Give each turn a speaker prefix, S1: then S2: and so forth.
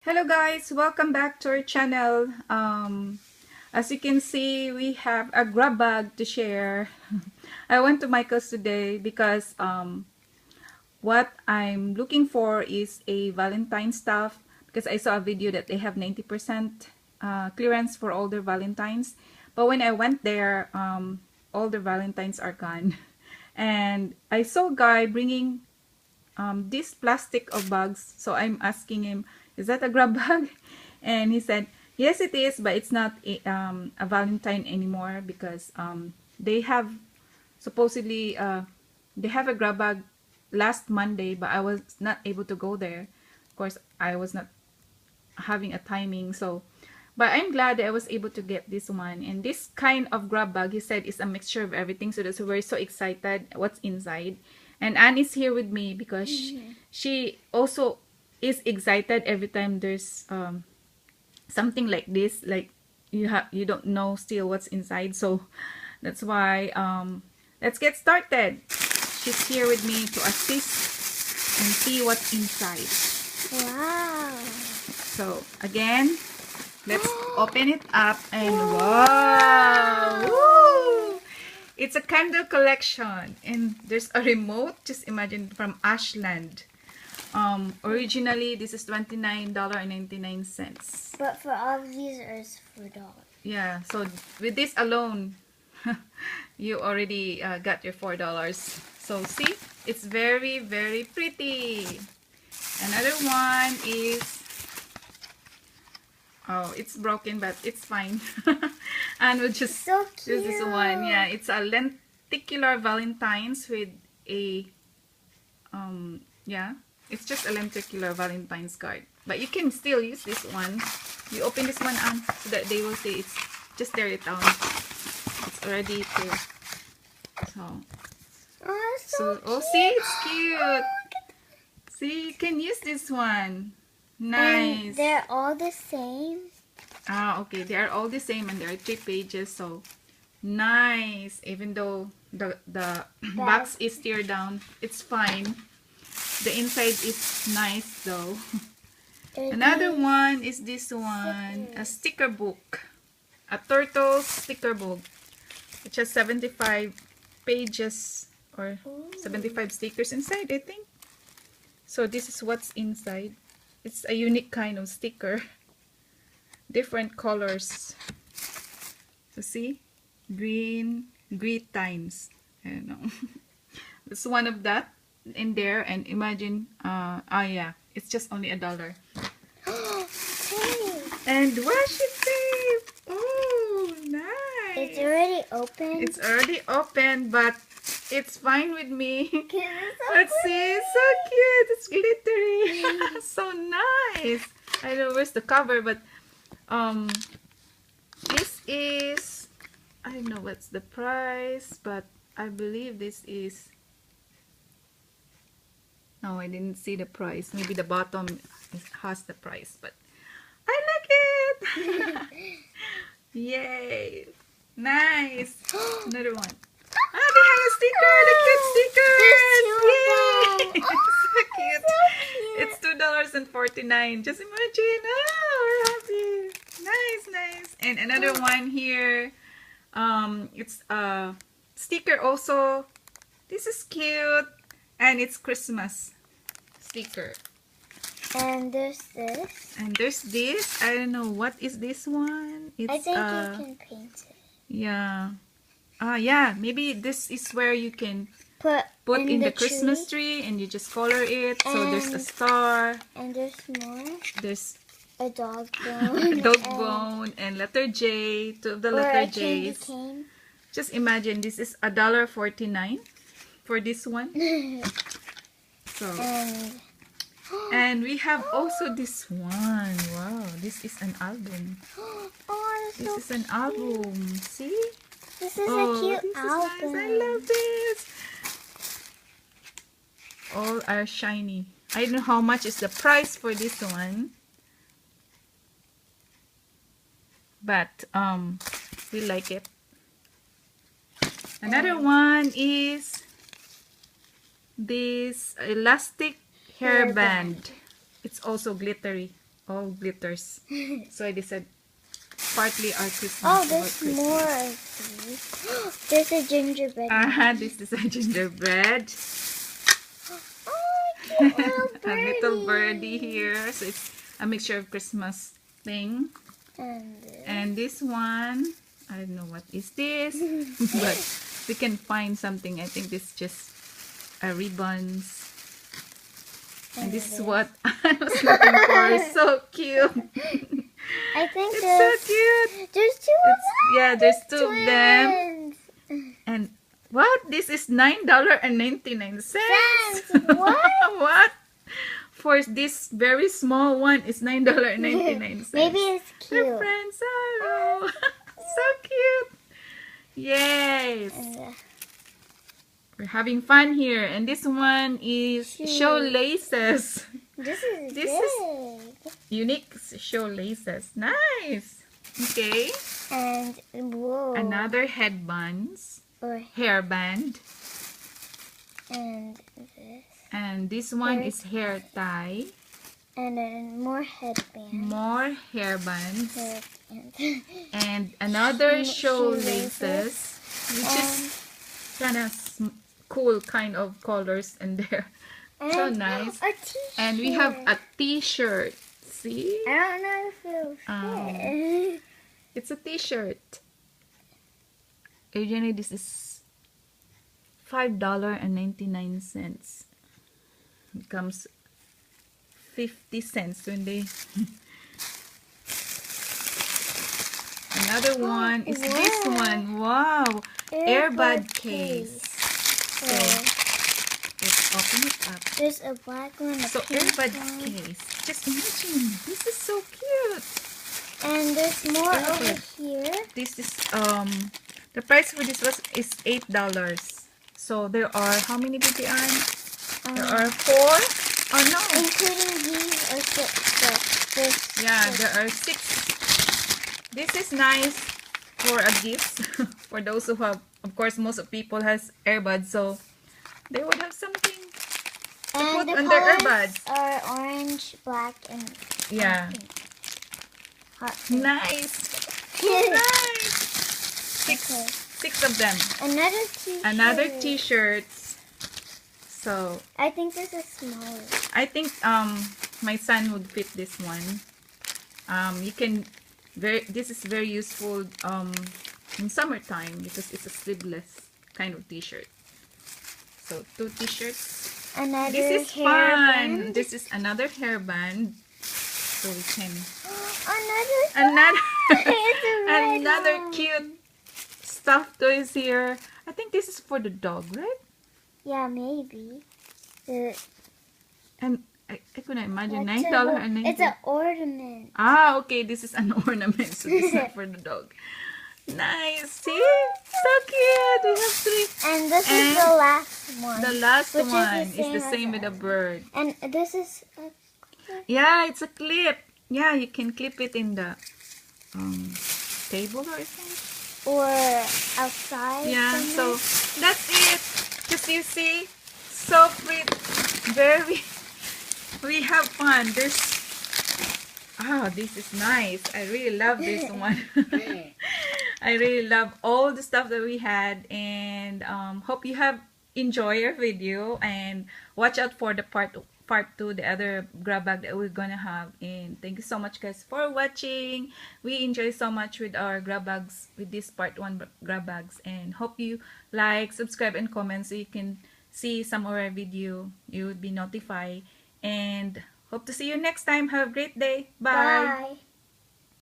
S1: Hello guys, welcome back to our channel. As you can see, we have a grab bag to share. I went to Michael's today because what I'm looking for is a Valentine stuff because I saw a video that they have 90% clearance for all their Valentines. But when I went there, all the Valentines are gone. And I saw a guy bringing this plastic of bags. So I'm asking him, is that a grab bag? And he said, yes, it is, but it's not a Valentine anymore because they have supposedly they have a grab bag last Monday, but I was not able to go there. Of course, I was not having a timing, so but I'm glad that I was able to get this one. And this kind of grab bag, he said, is a mixture of everything. So that's why we're so excited what's inside. And Anne is here with me because she also is excited every time there's something like this. Like you don't know still what's inside. So that's why let's get started. She's here with me to assist and see what's inside.
S2: Wow.
S1: So again, let's open it up and wow! Woo! It's a candle collection and there's a remote. Just imagine, from Ashland. Originally this is $29.99.
S2: But for all of these is $4.
S1: Yeah, so with this alone, you already got your $4. So see, it's very, very pretty. Another one is, oh, it's broken, but it's fine. And we'll just
S2: So
S1: use this one. Yeah, it's a lenticular Valentine's with a yeah, it's just a lenticular Valentine's card. But you can still use this one. You open this one on so that they will see it's just tear it down. It's already there. So
S2: Oh, so
S1: oh,
S2: cute.
S1: see, it's cute. See, you can use this one. Nice.
S2: And they're all the same.
S1: Ah, okay. They are all the same and there are 3 pages, so nice. Even though the box is tear down, it's fine. The inside is nice though. Another one is this one, a sticker book. A turtle sticker book. Which has 75 pages or 75 stickers inside, I think. So this is what's inside. It's a unique kind of sticker. Different colors. So see? Green, great times. I don't know. There's one of that in there, and imagine, yeah, it's just only $1.
S2: Hey,
S1: And washi tape! Oh, nice!
S2: it's already open.
S1: It's already open, but it's fine with me.
S2: It's
S1: Let's see, it's so cute. It's glittery. So nice. I don't know where's the cover, but this is, I don't know what's the price, but I believe this is, no, I didn't see the price. Maybe the bottom has the price, but I like it. Yay. Nice. Another one. Ah, they have a sticker. The cute stickers. Yay. So cute. It's $2.49. Just imagine. Ah, we're happy. Nice, nice. And another one here. It's a sticker also. This is cute. And it's Christmas sticker.
S2: And there's this.
S1: And there's this. I don't know. What is this one? It's,
S2: I think you can paint it.
S1: yeah. Yeah. Maybe this is where you can
S2: Put
S1: in the Christmas tree and you just color it. So there's a star.
S2: And there's more.
S1: There's
S2: A dog bone.
S1: a dog bone and letter J. Two of the
S2: Or
S1: letter
S2: a candy
S1: J's.
S2: cane.
S1: Just imagine, this is $1.49 for this one. So,
S2: And
S1: and we have also this one. Wow, this is an album.
S2: oh,
S1: This
S2: so
S1: is an album. See?
S2: this is a
S1: Oh,
S2: cute
S1: this is
S2: album.
S1: nice. I love this. All are shiny. I don't know how much is the price for this one. But we like it. Another one is this elastic hairband. It's also glittery. all glitters. So I decided partly our Christmas.
S2: Oh,
S1: about
S2: there's
S1: Christmas.
S2: more of these. There's a gingerbread.
S1: This is a gingerbread.
S2: Oh, cute little
S1: A
S2: birdie.
S1: little birdie here. So it's a mixture of Christmas thing.
S2: And this.
S1: And this one, I don't know what is this, but we can find something. I think this is just ribbons. And this is what I was looking for. So cute.
S2: I think
S1: It's so
S2: there's,
S1: cute.
S2: there's two of them.
S1: Yeah, there's two of them.
S2: Twins.
S1: And what? This is $9.99.
S2: Cents. What?
S1: What? For this very small one, it's $9.99.
S2: Maybe it's
S1: They're
S2: cute.
S1: friends. Hello. So cute. Yes.
S2: And,
S1: We're having fun here. And this one is shoelaces.
S2: this is
S1: This
S2: big.
S1: Unique shoelaces. Nice. Okay.
S2: And whoa.
S1: Another headbands.
S2: Or,
S1: Hairband.
S2: and this.
S1: And this one
S2: Hair
S1: is hair tie.
S2: And then more headband.
S1: More hairbands.
S2: Headband.
S1: And another
S2: Shoelaces.
S1: shoelaces. Which is kind of cool kind of colors in there. So
S2: And
S1: nice.
S2: a t-shirt.
S1: And we have a t-shirt. See?
S2: I don't know if it'll fit.
S1: It's a t-shirt. Originally, this is $5.99. It comes 50 cents when they... Another one is this
S2: wow.
S1: one. Wow! Earbud case.
S2: So,
S1: Let's open it up.
S2: there's a black one, a
S1: So
S2: pink
S1: earbud
S2: one,
S1: case. Just imagine. This is so cute.
S2: and there's more
S1: Earbud.
S2: over here.
S1: This is the price for this is $8. So there are how many BBI? There are 4. Oh no.
S2: Including these are 6. So there's
S1: Yeah,
S2: 6.
S1: there are 6. This is nice for a gift for those who have, of course, most of people has earbuds, so they would have something.
S2: And
S1: put
S2: the
S1: on their
S2: colors
S1: earbuds.
S2: are orange, black, and
S1: Yeah.
S2: pink. Hot pink.
S1: Nice. Nice.
S2: Okay.
S1: 6 of them.
S2: Another t-shirt.
S1: Another t-shirts. So
S2: I think this is smaller.
S1: I think my son would fit this one. You can this is very useful in summertime because it's a sleeveless kind of t-shirt. So 2 t-shirts.
S2: Another
S1: This is
S2: hairband.
S1: fun. This is another hairband. So we can
S2: Another.
S1: another
S2: It's a red
S1: another
S2: one.
S1: cute stuffed toys here. I think this is for the dog, right?
S2: Yeah, maybe.
S1: And I couldn't imagine
S2: That's
S1: $9.90.
S2: It's an ornament.
S1: Ah, okay. This is an ornament, so this is not for the dog. Nice. See? So cute. We have 3.
S2: And this is
S1: And
S2: the last one.
S1: The last
S2: Which is the
S1: one is
S2: same
S1: the
S2: as
S1: same with the
S2: ours.
S1: bird.
S2: And this is
S1: Yeah, it's a clip. Yeah, you can clip it in the table or something.
S2: or outside.
S1: Yeah,
S2: somewhere.
S1: so that's it. Because you see, so pretty. Very, we have fun. There's, this is nice. I really love this one. I really love all the stuff that we had, and hope you have enjoyed our video, and watch out for the part 2, the other grab bag that we're gonna have. And thank you so much guys for watching. We enjoy so much with our grab bags, with this part 1 grab bags, and hope you like, subscribe, and comment so you can see some of our video. You would be notified, and hope to see you next time. Have a great day. Bye.
S2: Bye.